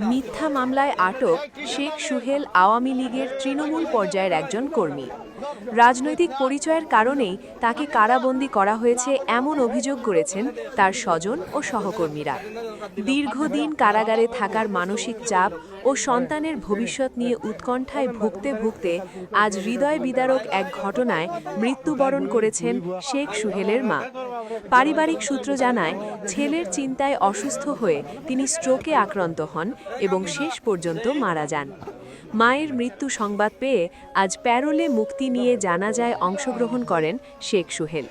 মিথ্যা মামলায় আটক শেখ সুহেল আওয়ামী লীগের তৃণমূল পর্যায়ের একজন কর্মী। রাজনৈতিক পরিচয়ের কারণেই তাকে কারাবন্দী করা হয়েছে এমন অভিযোগ করেছেন তার স্বজন ও সহকর্মীরা। দীর্ঘদিন কারাগারে থাকার মানসিক চাপ ও সন্তানের ভবিষ্যৎ নিয়ে উৎকণ্ঠায় ভুগতে ভুগতে আজ হৃদয় বিদারক এক ঘটনায় মৃত্যুবরণ করেছেন শেখ সুহেলের মা। পারিবারিক সূত্র জানায়, ছেলের চিন্তায় অসুস্থ হয়ে তিনি স্ট্রোকে আক্রান্ত হন এবং শেষ পর্যন্ত মারা যান। মায়ের মৃত্যু সংবাদ পেয়ে আজ প্যারোলে মুক্তি নিয়ে জানাজায় অংশগ্রহণ করেন শেখ সুহেল।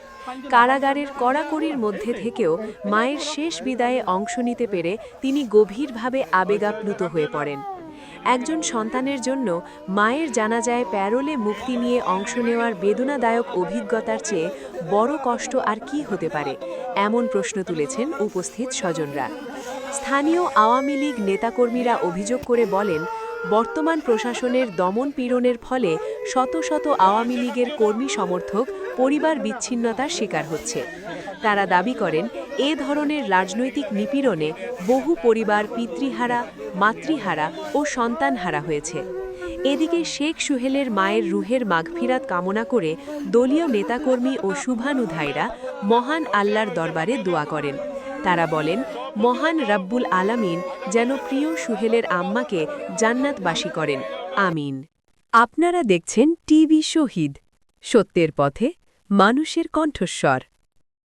কারাগারের কড়াকড়ির মধ্যে থেকেও মায়ের শেষ বিদায়ে অংশ নিতে পেরে তিনি গভীরভাবে আবেগাপ্লুত হয়ে পড়েন। একজন সন্তানের জন্য মায়ের জানাজায় প্যারোলে মুক্তি নিয়ে অংশ নেওয়ার বেদনাদায়ক অভিজ্ঞতার চেয়ে বড় কষ্ট আর কি হতে পারে, এমন প্রশ্ন তুলেছেন উপস্থিত স্বজনরা। স্থানীয় আওয়ামী লীগ নেতাকর্মীরা অভিযোগ করে বলেন, বর্তমান প্রশাসনের দমন পীড়নের ফলে শত শত আওয়ামী লীগের কর্মী সমর্থক পরিবার বিচ্ছিন্নতার শিকার হচ্ছে। তারা দাবি করেন, এ ধরনের রাজনৈতিক নিপীড়নে বহু পরিবার পিতৃহারা, মাতৃহারা ও সন্তানহারা হয়েছে। এদিকে শেখ সুহেলের মায়ের রুহের মাগফিরাত কামনা করে দলীয় নেতাকর্মী ও শুভানুধায়ীরা মহান আল্লাহর দরবারে দোয়া করেন। তারা বলেন, মহান রাব্বুল আলামিন যেন প্রিয় সুহেলের আম্মাকে জান্নাতবাসী করেন, আমিন। আপনারা দেখছেন টিভি শহীদ, সত্যের পথে মানুষের কণ্ঠস্বর।